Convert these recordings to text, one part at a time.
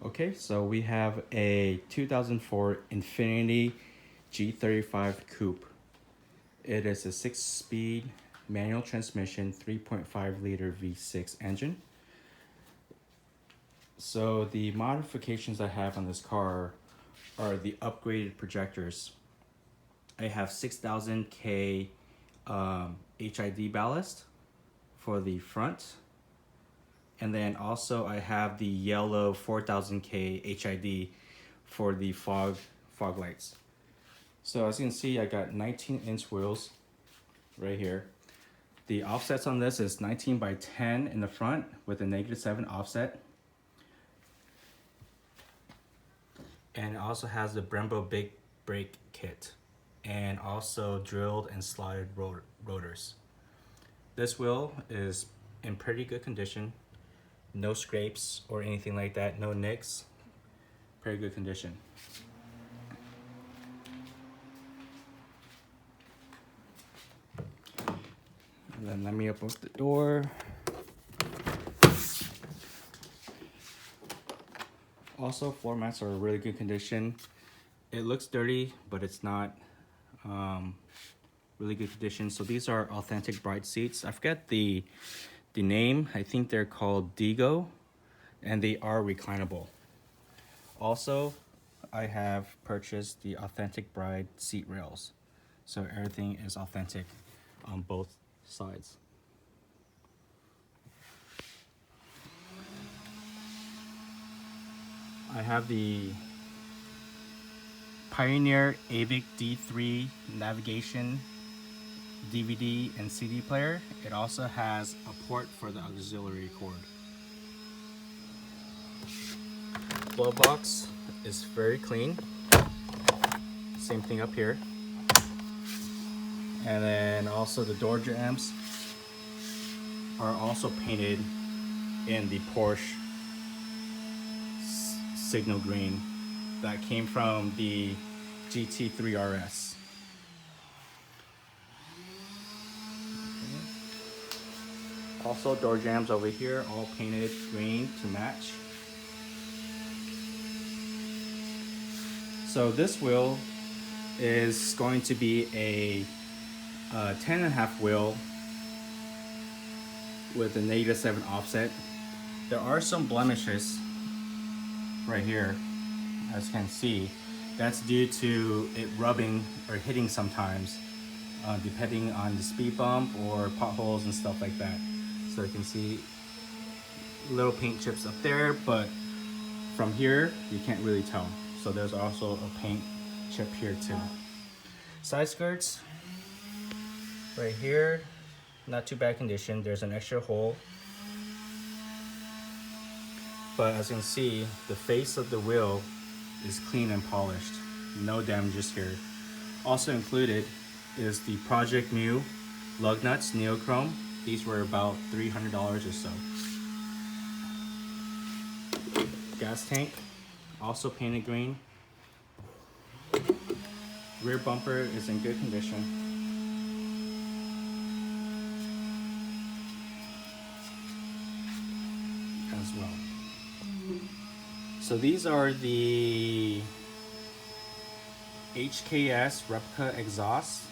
Okay, so we have a 2004 Infiniti G35 Coupe. It is a 6-speed manual transmission, 3.5 liter V6 engine. So the modifications I have on this car are the upgraded projectors. I have 6000K HID ballast for the front. And then also I have the yellow 4000K HID for the fog lights. So as you can see, I got 19-inch wheels right here. The offsets on this is 19 by 10 in the front with a -7 offset. And it also has the Brembo Big Brake Kit and also drilled and slotted rotors. This wheel is in pretty good condition. No scrapes or anything like that, no nicks. Pretty good condition. And then let me open up the door. Also, floor mats are in really good condition. It looks dirty, but it's not. Really good condition. So these are authentic bride seats. I forget the name. I think they're called Digo, and they are reclinable. Also, I have purchased the authentic bride seat rails. So everything is authentic on both sides. I have the Pioneer AVIC D3 navigation DVD and CD player. It also has a port for the auxiliary cord. Glove box is very clean. Same thing up here. And then also the door jambs are also painted in the Porsche signal green that came from the GT3 RS. Also door jambs over here, all painted green to match. So this wheel is going to be a 10.5 wheel with a -7 offset. There are some blemishes right here, as you can see. That's due to it rubbing or hitting sometimes, depending on the speed bump or potholes and stuff like that. So you can see little paint chips up there, but from here you can't really tell. So there's also a paint chip here too. Side skirts right here, not too bad condition. There's an extra hole, but as you can see, the face of the wheel is clean and polished. No damages here. Also included is the Project Mu Lug Nuts Neochrome. These were about $300 or so. Gas tank, also painted green. Rear bumper is in good condition. As well. So these are the HKS replica exhausts.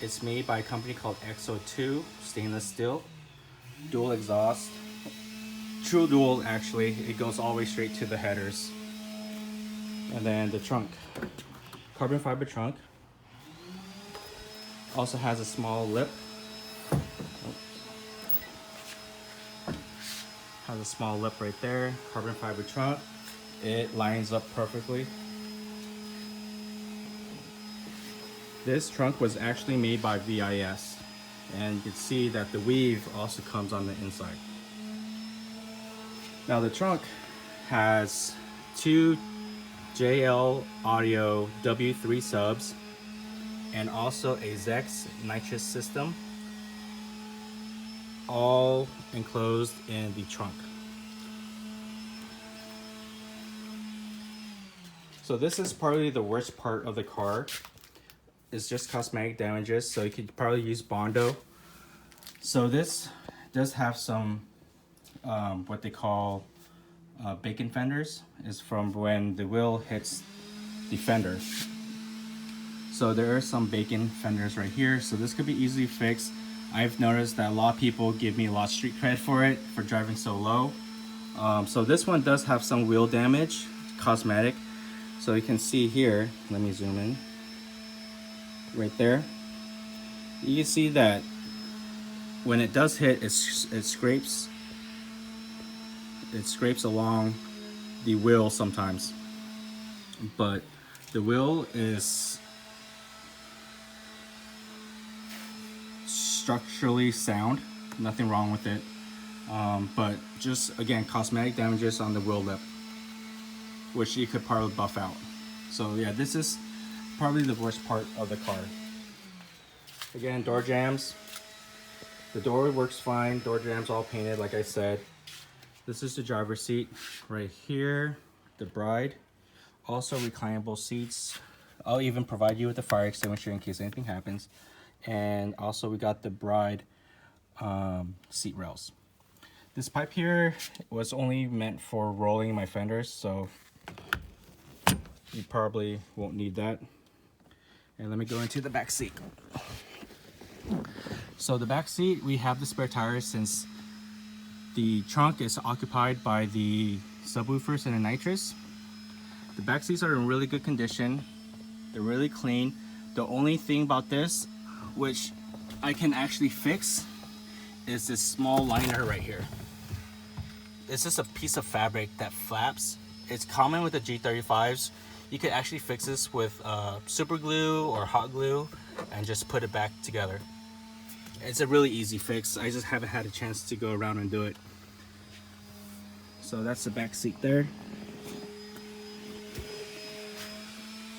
It's made by a company called XO2 stainless steel. Dual exhaust. True dual actually. It goes all the way straight to the headers. And then the trunk. Carbon fiber trunk. Also has a small lip. Has a small lip right there. Carbon fiber trunk. It lines up perfectly. This trunk was actually made by VIS, and you can see that the weave also comes on the inside. Now the trunk has two JL Audio W3 subs and also a ZX nitrous system, all enclosed in the trunk. So this is probably the worst part of the car. It's just cosmetic damages, so you could probably use Bondo. So this does have some what they call bacon fenders is from when the wheel hits the fender. So there are some bacon fenders right here. So this could be easily fixed. I've noticed that a lot of people give me a lot of street cred for it, for driving so low. So this one does have some wheel damage, cosmetic. So you can see here, let me zoom in, right there. You can see that when it does hit, it scrapes along the wheel sometimes. But the wheel is structurally sound, nothing wrong with it. But just again, cosmetic damages on the wheel lip, which you could probably buff out. So yeah, this is probably the worst part of the car. Again, door jambs. The door works fine. Door jambs all painted, like I said. This is the driver's seat right here. The bride. Also reclinable seats. I'll even provide you with a fire extinguisher in case anything happens. And also we got the bride seat rails. This pipe here was only meant for rolling my fenders, so you probably won't need that. And let me go into the back seat. So the back seat, we have the spare tires since the trunk is occupied by the subwoofers and the nitrous. The back seats are in really good condition. They're really clean. The only thing about this, which I can actually fix, is this small liner right here. It's just a piece of fabric that flaps. It's common with the G35s. You could actually fix this with super glue or hot glue and just put it back together. It's a really easy fix. I just haven't had a chance to go around and do it. So that's the back seat there.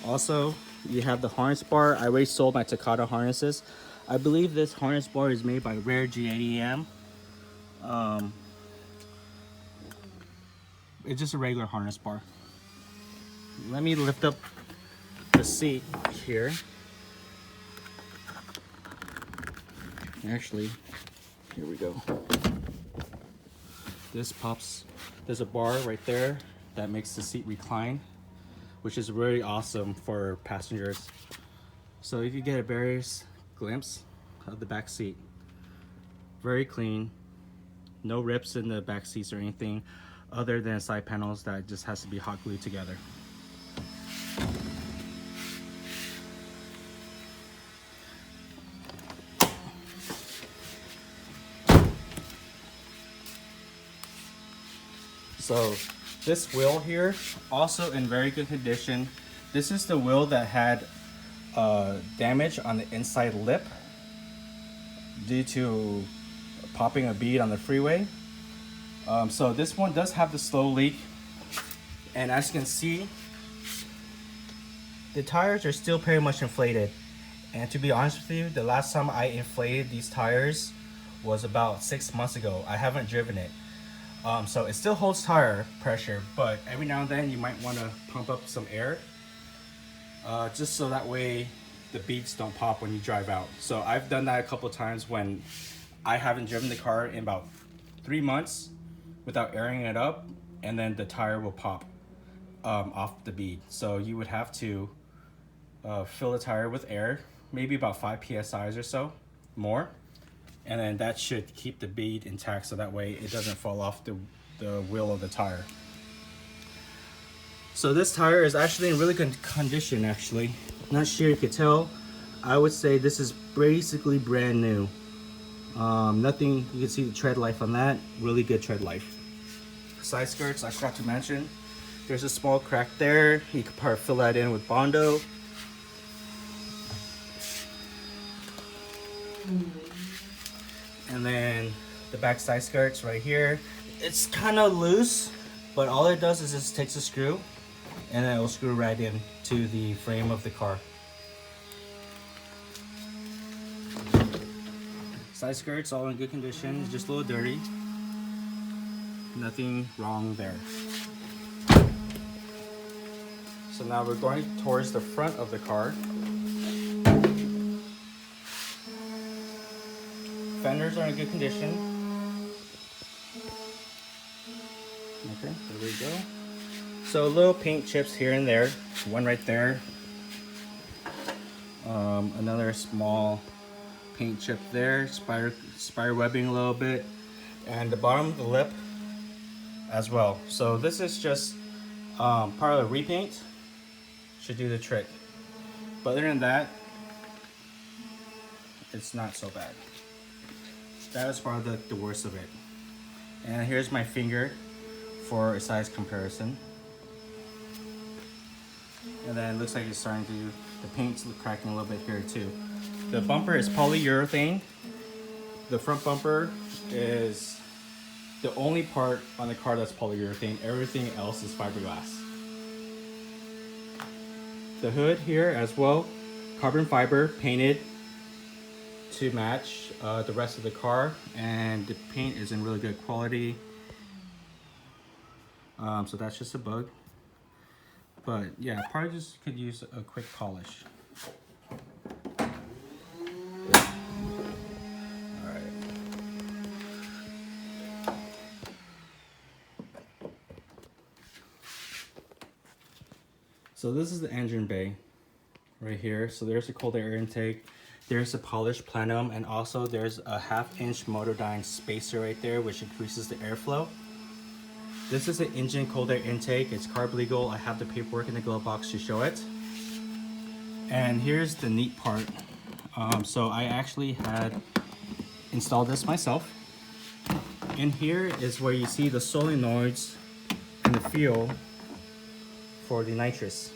Also, you have the harness bar. I already sold my Takata harnesses. I believe this harness bar is made by Rare G80M. It's just a regular harness bar. Let me lift up the seat here. Actually, here we go. This pops, there's a bar right there that makes the seat recline, which is really awesome for passengers. So you can get a various glimpse of the back seat. Very clean, no rips in the back seats or anything other than side panels that just has to be hot glued together. So this wheel here, also in very good condition. This is the wheel that had damage on the inside lip due to popping a bead on the freeway. So this one does have the slow leak, and as you can see, the tires are still pretty much inflated. And to be honest with you, the last time I inflated these tires was about 6 months ago. I haven't driven it. So it still holds tire pressure, but every now and then you might want to pump up some air, just so that way the beads don't pop when you drive out. So I've done that a couple of times when I haven't driven the car in about 3 months without airing it up, and then the tire will pop off the bead. So you would have to fill the tire with air, maybe about 5 psi's or so more, and then that should keep the bead intact so that way it doesn't fall off the wheel of the tire. So this tire is actually in really good condition actually. Not sure you could tell. I would say this is basically brand new. Nothing, you can see the tread life on that, really good tread life. Side skirts, I forgot to mention, there's a small crack there. You could probably fill that in with Bondo. And then the back side skirts right here. It's kind of loose, but all it does is just takes a screw and then it will screw right in to the frame of the car. Side skirts all in good condition, it's just a little dirty. Nothing wrong there. So now we're going towards the front of the car. Fenders are in good condition. Okay, there we go. So little paint chips here and there, one right there. Another small paint chip there, spider webbing a little bit, and the bottom of the lip as well. So this is just part of the repaint, should do the trick. But other than that, it's not so bad. That is probably the worst of it. And here's my finger for a size comparison. And then it looks like it's starting to, the paint's cracking a little bit here too. The bumper is polyurethane. The front bumper is the only part on the car that's polyurethane. Everything else is fiberglass. The hood here as well, carbon fiber painted to match the rest of the car, and the paint is in really good quality. So that's just a bug. But yeah, probably just could use a quick polish. So this is the engine bay right here. So there's a cold air intake, there's a polished plenum, and also there's a 1/2-inch Motordyne spacer right there, which increases the airflow. This is an engine cold air intake. It's carb legal. I have the paperwork in the glove box to show it. And here's the neat part. So I actually had installed this myself. In here is where you see the solenoids and the feel for the nitrous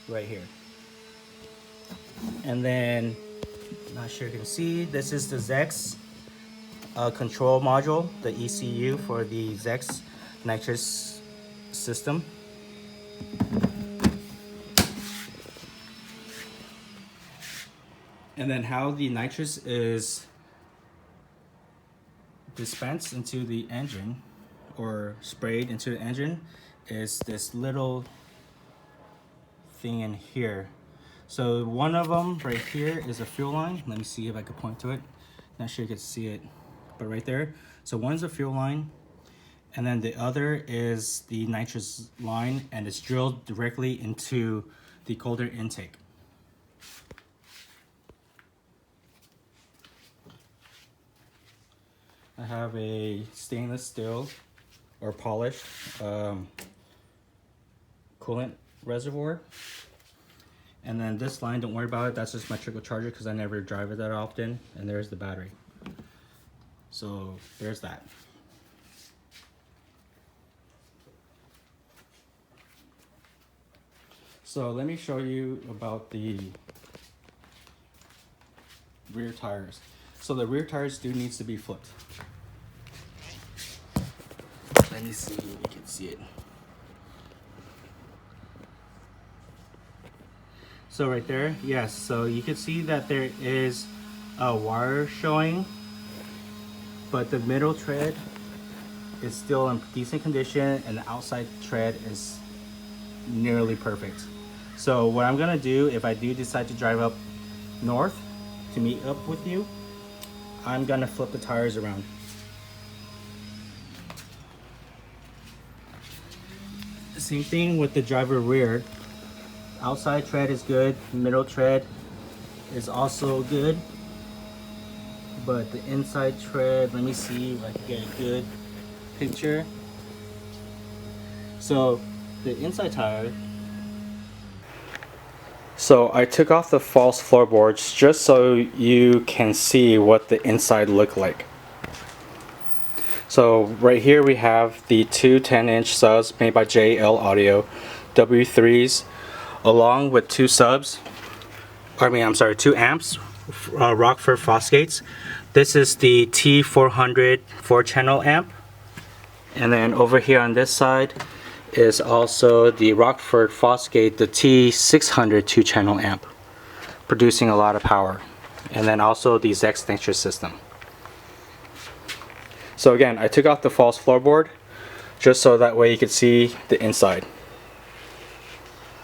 right here. And then, not sure you can see, this is the ZEX control module, the ECU for the ZEX nitrous system. And then how the nitrous is dispensed into the engine or sprayed into the engine is this little thing in here. So one of them right here is a fuel line. Let me see if I can point to it. Not sure you can see it, but right there. So one's a fuel line, and then the other is the nitrous line, and it's drilled directly into the cold air intake. I have a stainless steel or polished coolant reservoir. And then this line, don't worry about it, that's just my trickle charger because I never drive it that often. And there's the battery. So there's that. So let me show you about the rear tires. So the rear tires do needs to be flipped. Let me see if you can see it. So right there, yes, so you can see that there is a wire showing, but the middle tread is still in decent condition and the outside tread is nearly perfect. So what I'm gonna do, if I do decide to drive up north to meet up with you, I'm gonna flip the tires around. Same thing with the driver rear. Outside tread is good, middle tread is also good, but the inside tread, let me see if I can get a good picture. So the inside tire, so I took off the false floorboards just so you can see what the inside looked like. So right here we have the two 10-inch subs made by JL Audio W3s, along with two subs, two amps, Rockford Fosgates. This is the T400 4-channel amp. And then over here on this side is also the Rockford Fosgate, the T600 2-channel amp, producing a lot of power. And then also the ZEX nitrous system. So again, I took off the false floorboard just so that way you could see the inside.